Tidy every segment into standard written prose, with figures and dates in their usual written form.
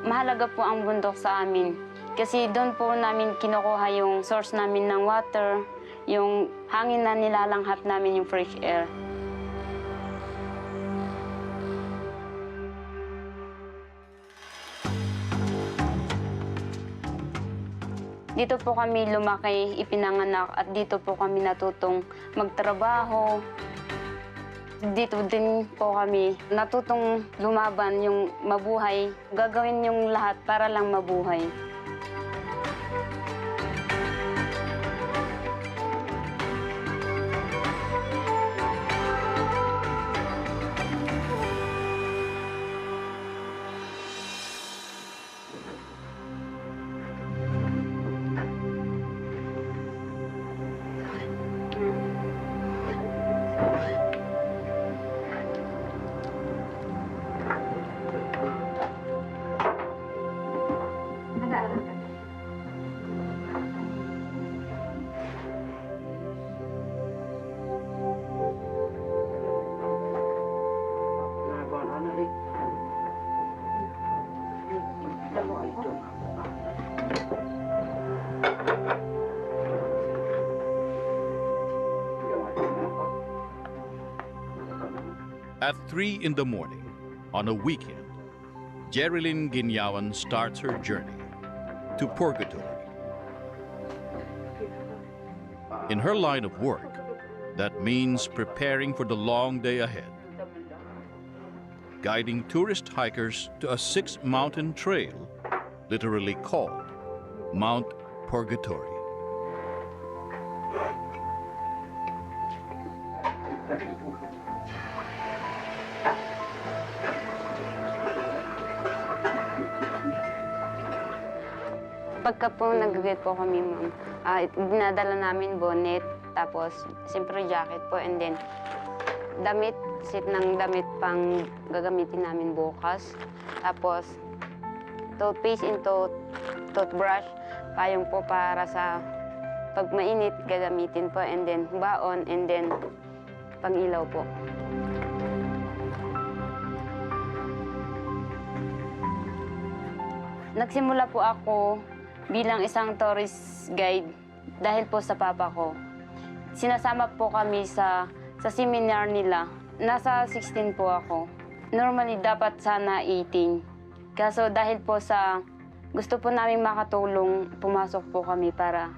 Mahalaga po ang bundok sa amin. Kasi doon po namin kinukuha yung source namin ng water, yung hangin na nilalanghap namin, yung fresh air. Dito po kami lumaki, ipinanganak, at dito po kami natutong magtrabaho. Dito din po kami natutong lumaban, yung mabuhay, gagawin yung lahat para lang mabuhay. At 3 in the morning, on a weekend, Jerilyn Guinyawan starts her journey to Purgatory. In her line of work, that means preparing for the long day ahead, guiding tourist hikers to a 6-mountain trail, literally called Mount Purgatory. Pagka po nag-get po kami, ma'am, dinadala namin bonnet, tapos siyempre jacket po, and then damit, set ng damit pang gagamitin namin bukas. Tapos toothpaste and toothbrush, payong po para sa pag mainit gagamitin po, and then baon, and then pang-ilaw po. Nagsimula po ako bilang isang tourist guide dahil po sa papa ko. Sinasama po kami sa seminar nila. Nasa 16 po ako. Normally, dapat sana 18. Kaso dahil po sa gusto po namin makatulong, pumasok po kami para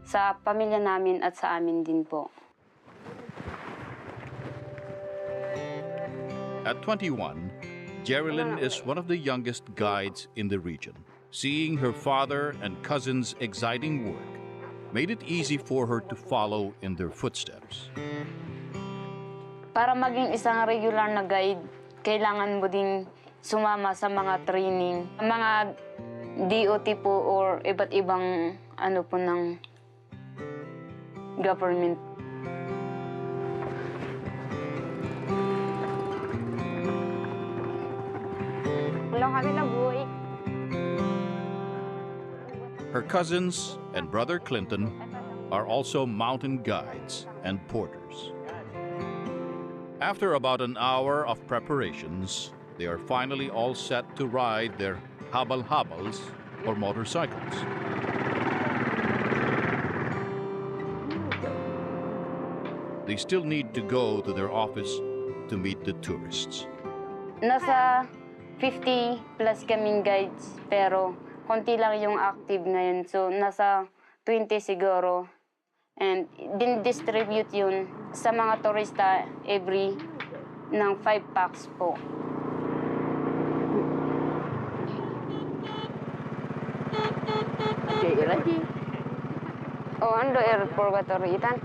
sa pamilya namin at sa amin din po. At 21, Jerilyn is one of the youngest guides in the region. Seeing her father and cousins' exciting work made it easy for her to follow in their footsteps. Para maging isang regular na guide, kailangan mo din sumama sa mga training, mga DOT po or iba't ibang ano po ng government. Wala kami nabuhay. Her cousins and brother Clinton are also mountain guides and porters. After about an hour of preparations, they are finally all set to ride their habal-habals or motorcycles. They still need to go to their office to meet the tourists. Nasa 50 plus kaming guides, pero konti lang yung active ngayon. So, nasa 20 siguro. And din-distribute yun sa mga turista every ng 5 packs po. Okay, ready? Oh, ando air purgatory itan.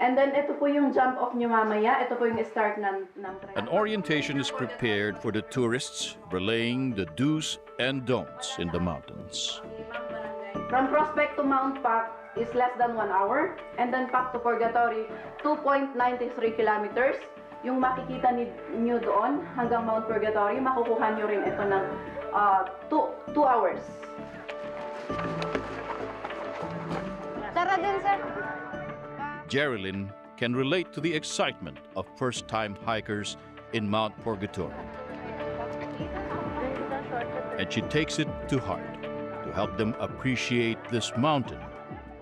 And then ito po yung jump off nyo mamaya. Ito po yung start ng An orientation is prepared for the tourists, relaying the do's and don'ts in the mountains. From Prospect to Mount Pac is less than 1 hour. And then Pac to Purgatory, 2.93 kilometers. Yung makikita nyo doon hanggang Mount Purgatory, makukuha nyo rin ito ng 2 hours. Tara din, sir. Jerilyn can relate to the excitement of first-time hikers in Mount Purgatory. And she takes it to heart to help them appreciate this mountain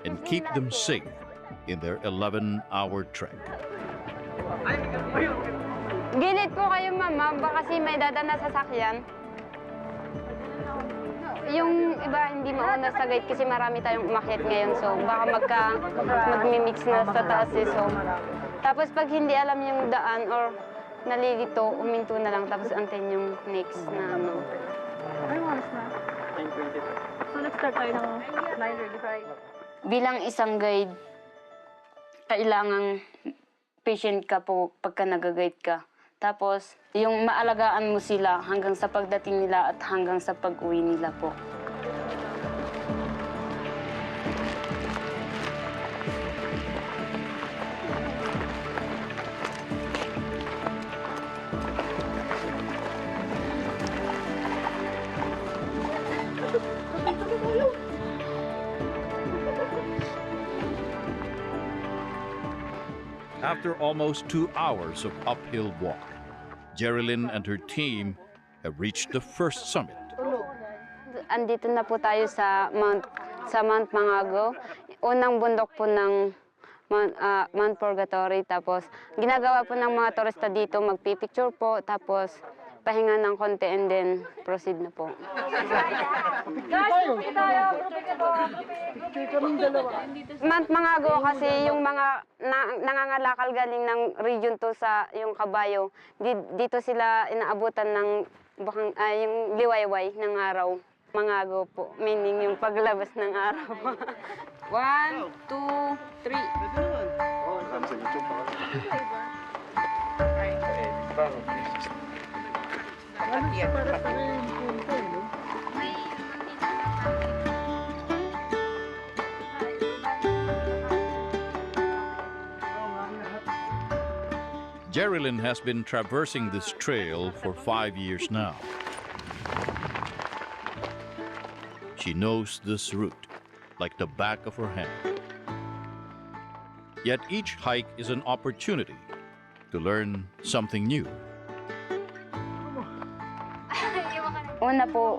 and keep them safe in their 11-hour trek. Gilid po kayo, mama. Baka kasi may dadaan na sasakyan. Yung iba hindi mauna sa gate kasi marami tayong umakyat ngayon. So baka magmi-mix na sa taas eh. So, tapos pag hindi alam yung daan or nalilito, uminto na lang tapos antayin yung next na ano. Anong oras na? 9:22. So nag-start tayo ng 9:35. Bilang isang guide, kailangang patient ka po pagka nag-guide ka. Tapos, yung maalagaan mo sila hanggang sa pagdating nila at hanggang sa pag-uwi nila po. After almost 2 hours of uphill walk, Jerilyn and her team have reached the first summit. Andito na po tayo sa Mount Mangago. Unang bundok po ng Mount Purgatory. Tapos ginagawa po ng mga turista dito, magpipicture po. Tapos pahinga ng konti and then proceed na po. Mount Mangago kasi yung mga nangangalakal galing ng region to sa yung Kabayo, dito sila inaabutan ng yung liwayway ng araw. Mangago po, meaning yung paglabas ng araw. 1, 2, 3. Jerilyn has been traversing this trail for 5 years now. She knows this route like the back of her hand. Yet each hike is an opportunity to learn something new. Una po,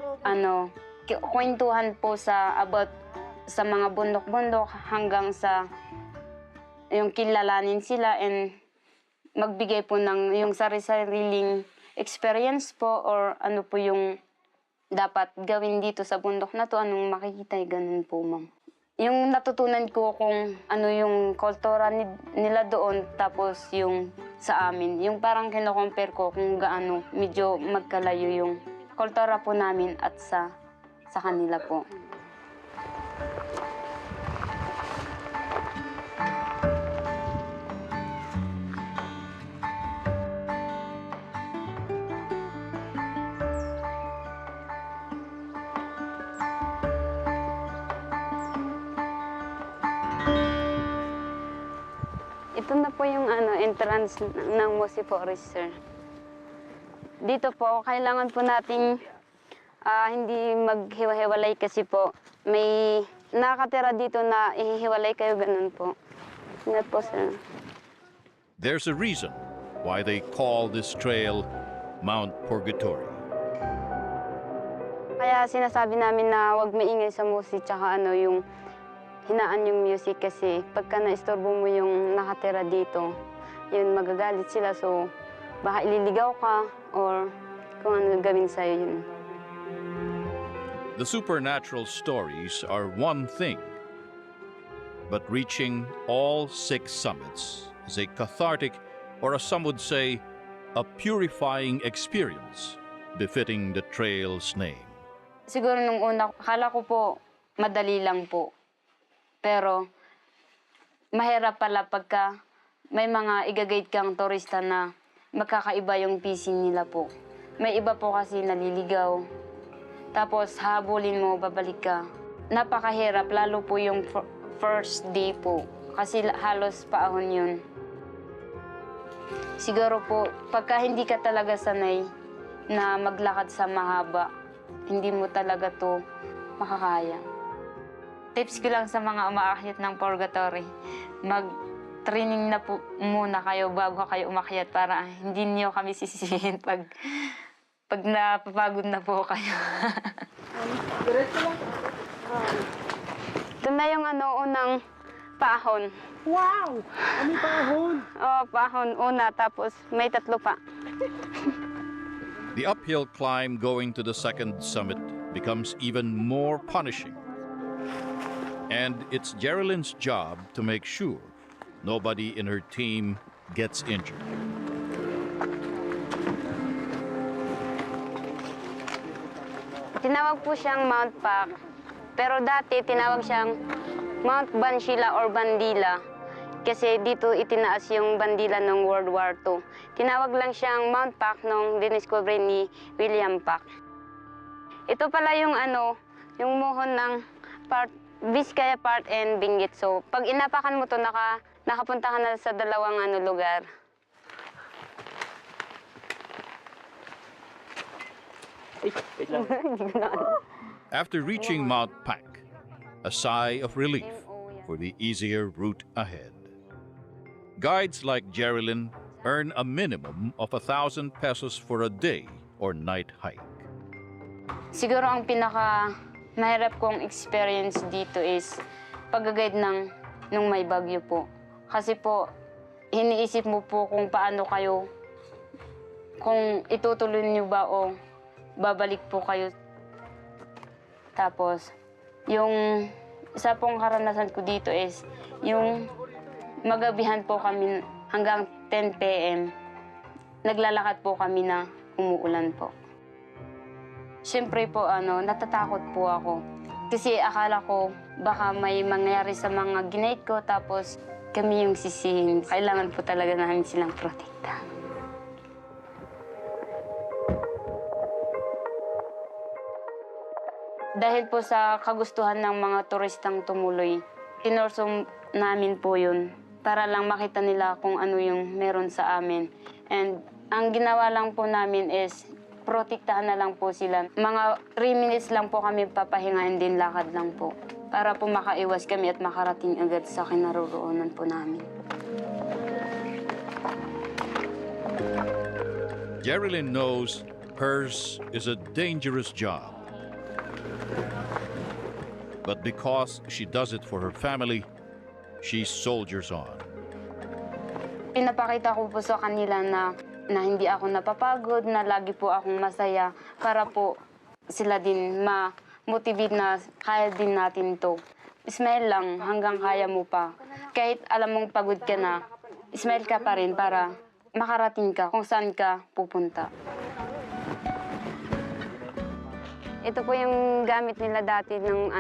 kwentuhan po about sa mga bundok-bundok hanggang sa yung kilalanin sila and magbigay po ng yung sarili-sariling experience po or ano po yung dapat gawin dito sa bundok na to, anong makikita, ganun po, ma'am. Yung natutunan ko kung ano yung kultura nila doon tapos yung sa amin, yung parang kino-compare ko kung gaano medyo magkalayo yung kultura po namin at sa kanila po. Ito na po yung entrance ng Mossy Forest, sir. Dito po, kailangan po nating hindi maghiwa-hiwalay kasi po may nakatira dito na ihihiwalay kayo, ganun po. Ingat po, sir. There's a reason why they call this trail Mount Purgatory. Kaya sinasabi namin na huwag maingay sa Mossy tsaka yung hinaan yung music kasi pagka naistorbo mo yung nakatira dito, yun magagalit sila, so baka ililigaw ka or kung ano gawin sa'yo yun. The supernatural stories are one thing, but reaching all 6 summits is a cathartic, or as some would say, a purifying experience befitting the trail's name. Siguro nung una, akala ko po madali lang po. Pero mahirap pala pagka may mga igagate kang turista na magkakaiba yung pacing nila po. May iba po kasi naliligaw. Tapos habulin mo, babalik ka. Napakahirap, lalo po yung first day po. Kasi halos paahon yun. Siguro po, pagka hindi ka talaga sanay na maglakad sa mahaba, hindi mo talaga to makakaya. Tips ko lang sa mga umaakyat ng Purgatory, mag-training na po muna kayo bago kayo umakyat para hindi niyo kami sisisihin pag napapagod na po kayo. Ito na yung unang pahon. Wow! Ano yung pahon? Oh, pahon una, tapos may 3 pa. The uphill climb going to the second summit becomes even more punishing. And it's Geralyn's job to make sure nobody in her team gets injured. Tinawag po siyang Mount Pac, pero dati tinawag siyang Mount Banshila or Bandila kasi dito itinaas yung bandila ng World War II. Tinawag lang siyang Mount Pac nung diniscover ni William Pac. Ito pala yung yung muhon ng Vizcaya part and Benguet. So, pag inapakan mo to, nakapunta ka na sa dalawang lugar. After reaching Mount Pac, a sigh of relief for the easier route ahead. Guides like Geralyn earn a minimum of 1,000 pesos for a day or night hike. Siguro ang pinaka mahirap kong experience dito is pag-guide nung may bagyo po. Kasi po, iniisip mo po kung paano kayo, kung itutuloy niyo ba o babalik po kayo. Tapos, yung isa pong karanasan ko dito is yung magabihan po kami hanggang 10 p.m. Naglalakad po kami na umuulan po. Siyempre po, natatakot po ako. Kasi akala ko baka may mangyari sa mga ginate ko tapos kami yung sisihin. Kailangan po talaga namin silang protektahan. Dahil po sa kagustuhan ng mga turistang tumuloy, tinorso namin po yun para lang makita nila kung ano yung meron sa amin. And ang ginawa lang po namin is protektahan na lang po sila. Mga 3 minutes lang po kami papahinga and din lakad lang po para po makaiwas kami at makarating agad sa kinaroroonan po namin. Geralyn knows hers is a dangerous job. But because she does it for her family, she soldiers on. Pinapakita ko po sa kanila na hindi ako napapagod, na lagi po akong masaya para po sila din ma-motivate na kaya din natin to. Smile lang hanggang kaya mo pa. Kahit alam mong pagod ka na, smile ka pa rin para makarating ka kung saan ka pupunta. Ito po yung gamit nila dati ng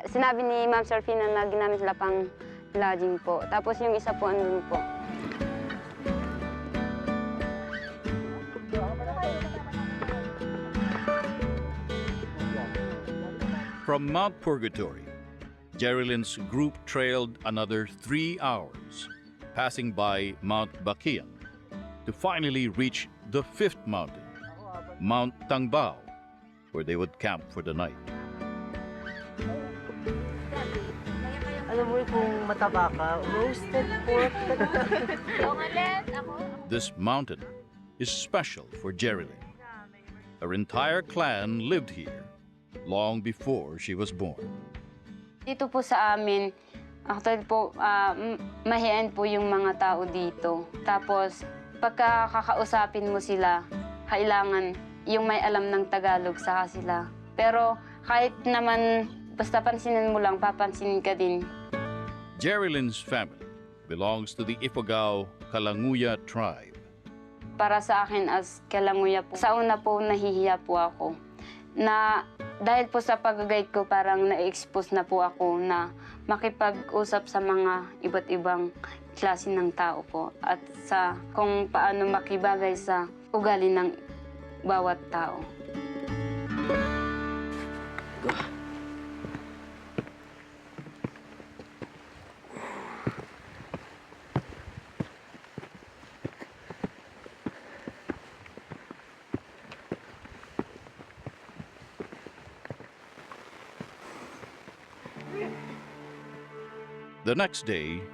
sinabi ni Ma'am Serfina na ginamit sila pang lodging po. Tapos yung isa po andun po. From Mount Purgatory, Geralyn's group trailed another 3 hours, passing by Mount Bakian, to finally reach the 5th mountain, Mount Tangbao, where they would camp for the night. Alam mo kung mataba ka, roasted pork. This mountain is special for Geralyn. Her entire clan lived here long before she was born. Dito po sa amin, actually po, mahihain po yung mga tao dito. Tapos, pagka kakausapin mo sila, kailangan yung may alam ng Tagalog sa sila. Pero kahit naman basta pansinin mo lang, papansinin ka din. Geralyn's family belongs to the Ifugao Kalanguya tribe. Para sa akin as Kalanguya po, sa una po nahihiya po ako. Na dahil po sa pag-guide ko parang na-expose na po ako na makipag-usap sa mga iba't ibang klase ng tao po. At sa kung paano makibagay sa ugali ng bawat tao. The next day,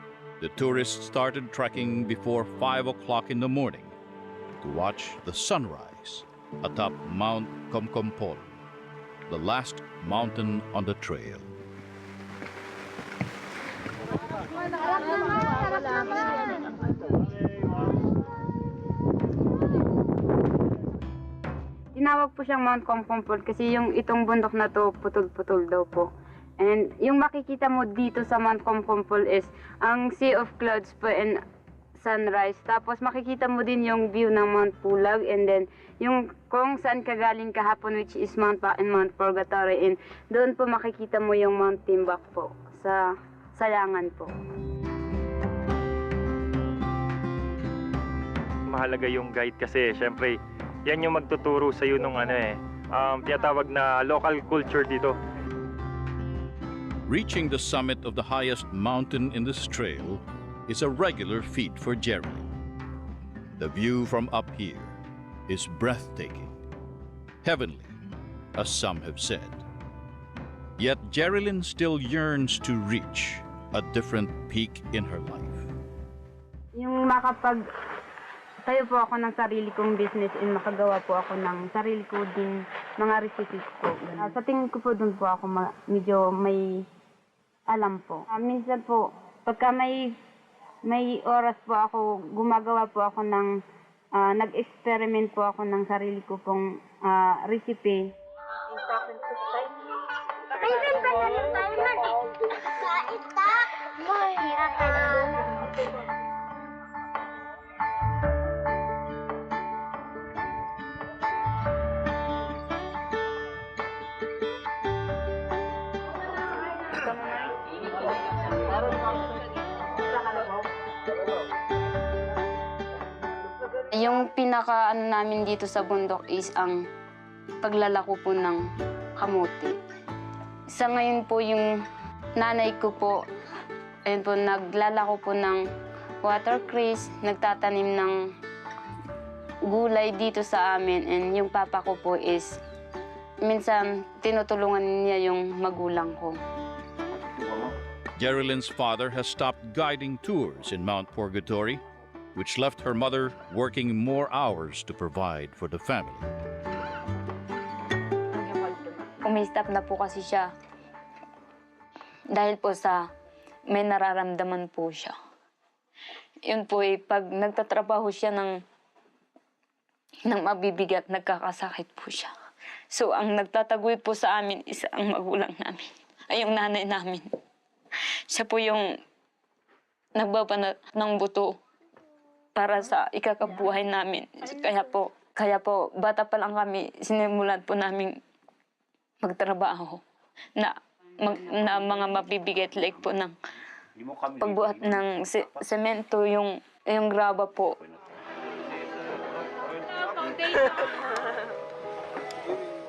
The tourists started trekking before 5 o'clock in the morning to watch the sunrise atop Mount Comcompol, the last mountain on the trail. Tinawag po siyang Mount Comcompol kasi yung itong bundok na to putol-putol daw po. And yung makikita mo dito sa Mount Comcompol is ang Sea of Clouds po and sunrise. Tapos makikita mo din yung view ng Mount Pulag and then yung kung saan ka galing kahapon which is Mount Pa and Mount Purgatory. And doon po makikita mo yung Mount Timbuk po sa Sayangan po. Mahalaga yung guide kasi syempre yan yung magtuturo sa iyo nung tinatawag na local culture dito. Reaching the summit of the highest mountain in this trail is a regular feat for Jerilyn. The view from up here is breathtaking, heavenly, as some have said. Yet Jerilyn still yearns to reach a different peak in her life. Yung tayo po ako ng sarili kong business and makagawa po ako ng sarili ko din mga recipes ko. Sa tingin ko po doon po ako medyo may alam po. Minsan po, pagka may oras po ako, gumagawa po ako ng, nag-experiment po ako ng sarili ko pong recipe. Yung pinaka namin dito sa bundok is ang paglalako po ng kamote. Sa ngayon po yung nanay ko po, ayun po, naglalako po ng watercress, nagtatanim ng gulay dito sa amin. And yung papa ko po is, minsan tinutulungan niya yung magulang ko. Jerilyn's father has stopped guiding tours in Mount Purgatory, which left her mother working more hours to provide for the family. Umi-stop na po kasi siya. Dahil po sa may nararamdaman po siya. Yun po pag nagtatrabaho siya ng mabibigat, nagkakasakit po siya. So ang nagtatagoy po sa amin is ang magulang namin. Ay yung nanay namin. Siya po yung nagbabanat ng buto para sa ikakabuhay namin. Kaya po, bata pa lang kami, sinimulan po namin magtrabaho na mga mabibigat like po ng pagbuhat ng semento, yung graba po.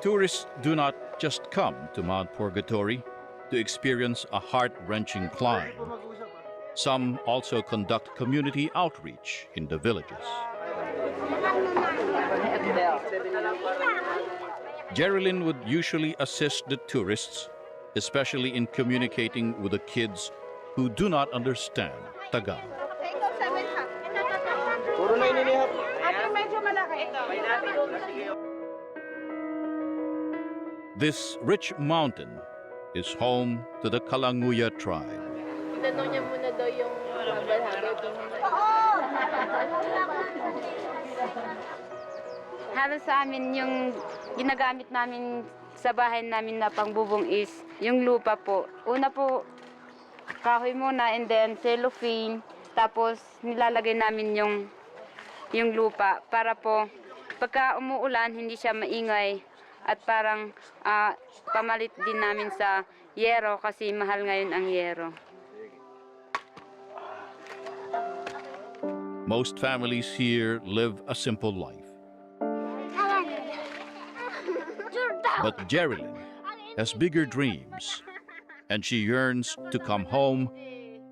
Tourists do not just come to Mount Purgatory to experience a heart-wrenching climb. Some also conduct community outreach in the villages. Jerilyn would usually assist the tourists, especially in communicating with the kids who do not understand Tagalog. This rich mountain is home to the Kalanguya tribe. Tinanong niya muna daw yung Halos sa amin yung ginagamit namin sa bahay namin na pangbubong is yung lupa po. Una po, kahoy muna and then cellophane. Tapos nilalagay namin yung lupa para po pagka umuulan hindi siya maingay. At parang pamalit din namin sa yero kasi mahal ngayon ang yero. Most families here live a simple life. But Jerilyn has bigger dreams, and she yearns to come home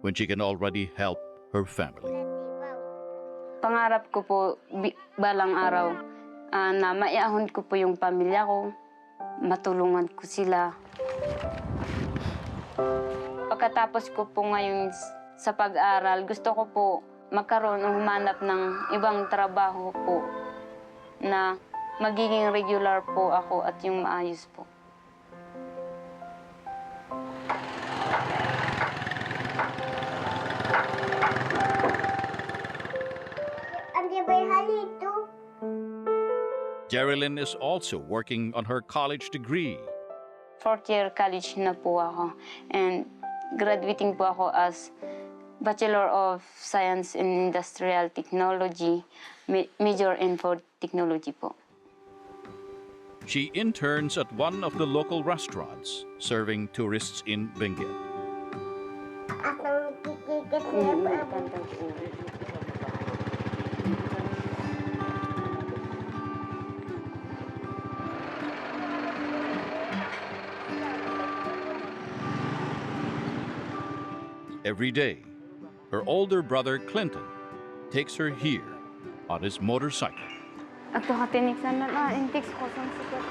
when she can already help her family. Pangarap ko po balang araw na maiahon ko po yung pamilya ko, matulungan ko sila. Pagkatapos ko po ngayon sa pag-aral. Gusto ko po magkaroon o humanap ng ibang trabaho po na magiging regular po ako at yung maayos po. Jerilyn is also working on her college degree. Fourth year college na po ako and graduating po ako as Bachelor of Science in Industrial Technology, major in food technology po. She interns at one of the local restaurants, serving tourists in Benguet. Every day, her older brother Clinton takes her here on his motorcycle. Ato ka tiniksan na intiks ko sa sikat.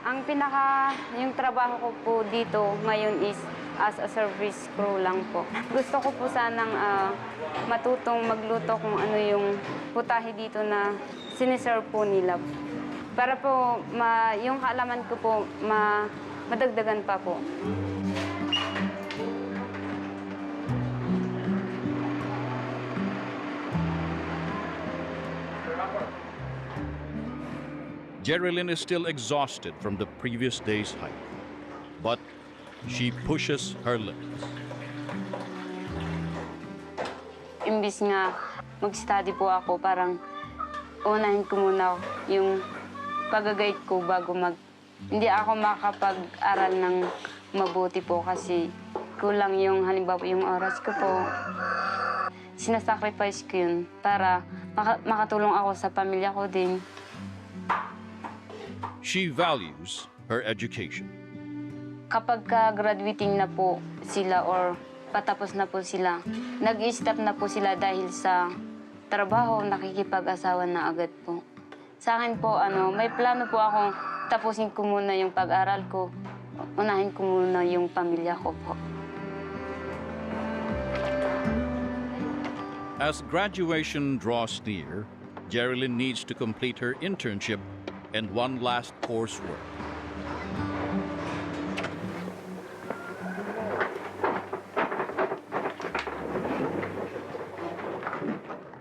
Ang yung trabaho ko po dito ngayon is as a service crew lang po. Gusto ko po sanang matutong magluto kung ano yung putahe dito na siniserve po nila. Para po yung kaalaman ko po madagdagan pa po. Jerilyn is still exhausted from the previous day's hike, but she pushes her limits. Imbis nga mag-study po ako, parang unahin ko muna yung pag-guide ko bago hindi ako makapag-aral ng mabuti po kasi kulang yung halimbawa yung oras ko po. Sinasacrifice ko yun para makatulong ako sa pamilya ko din. She values her education. Kapag graduating na po sila or patapos na po sila, nag-i-stop na po sila dahil sa trabaho, nakikipag-asawa na agad po. Sa akin po, may plano po akong tapusin ko muna yung pag-aral ko, unahin ko muna yung pamilya ko po. As graduation draws near, Jerilyn needs to complete her internship and one last coursework.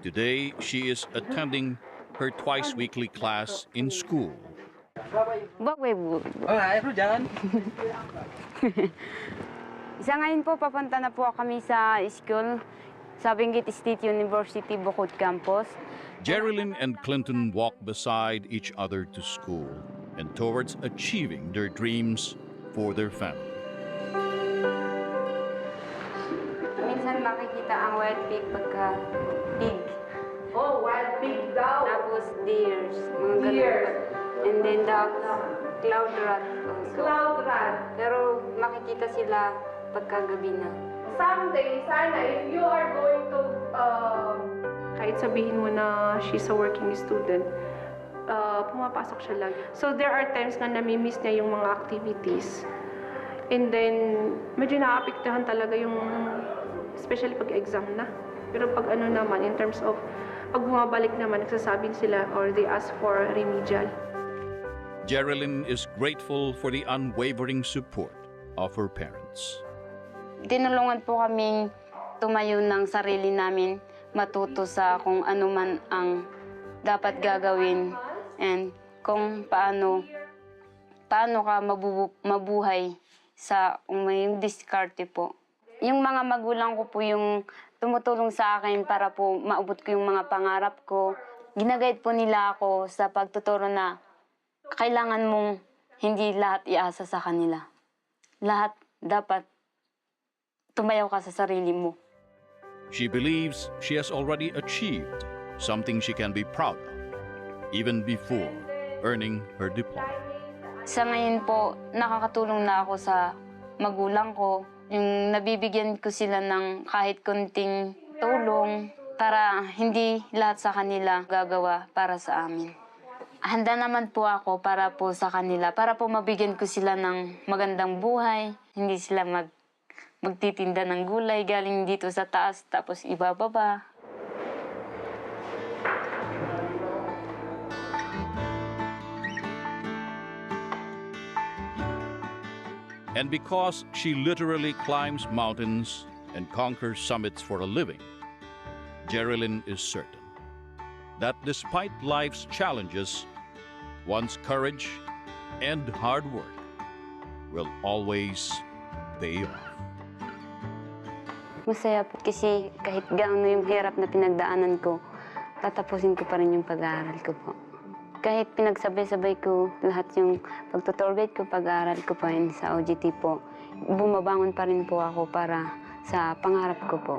Today, she is attending her twice-weekly class in school. Isa ngayon po, papunta na po kami sa school sa Benguet State University, Bukod Campus. Jerilyn and Clinton walk beside each other to school and towards achieving their dreams for their family. Minsan makikita ang wild pig pagka pig. Oh, wild pig daw. Tapos deers, mga ganun. Deers. And then the cloud rat also. Cloud rat. Pero makikita sila pagkagabi na. Someday, sana, if you are going to Kahit sabihin mo na she's a working student, pumapasok siya lagi. So there are times na nami-miss niya yung mga activities. And then, medyo naapektuhan talaga yung, especially pag exam na. Pero pag ano naman, in terms of, pag bumabalik naman, nagsasabi sila or they ask for remedial. Jerilyn is grateful for the unwavering support of her parents. Tinulungan po kaming tumayo ng sarili namin, matuto sa kung ano man ang dapat gagawin and kung paano ka mabuhay sa may diskarte po. Yung mga magulang ko po yung tumutulong sa akin para po maabot ko yung mga pangarap ko. Ginagayad po nila ako sa pagtuturo na kailangan mong hindi lahat iasa sa kanila. Lahat dapat tumayaw ka sa sarili mo. She believes she has already achieved something she can be proud of, even before earning her diploma. Sa ngayon po, nakakatulong na ako sa magulang ko. Yung nabibigyan ko sila ng kahit konting tulong para hindi lahat sa kanila gagawa para sa amin. Handa naman po ako para po sa kanila, para po mabigyan ko sila ng magandang buhay, hindi sila magtitinda ng gulay galing dito sa taas tapos ibababa. And because she literally climbs mountains and conquers summits for a living, Jerilyn is certain that despite life's challenges, one's courage and hard work will always pay off. Masaya po kasi kahit gaano yung hirap na pinagdaanan ko, tatapusin ko pa rin yung pag-aaral ko po. Kahit pinagsabay-sabay ko lahat yung pagtutour guide ko, pag-aaral ko pa rin sa OJT po, bumabangon pa rin po ako para sa pangarap ko po.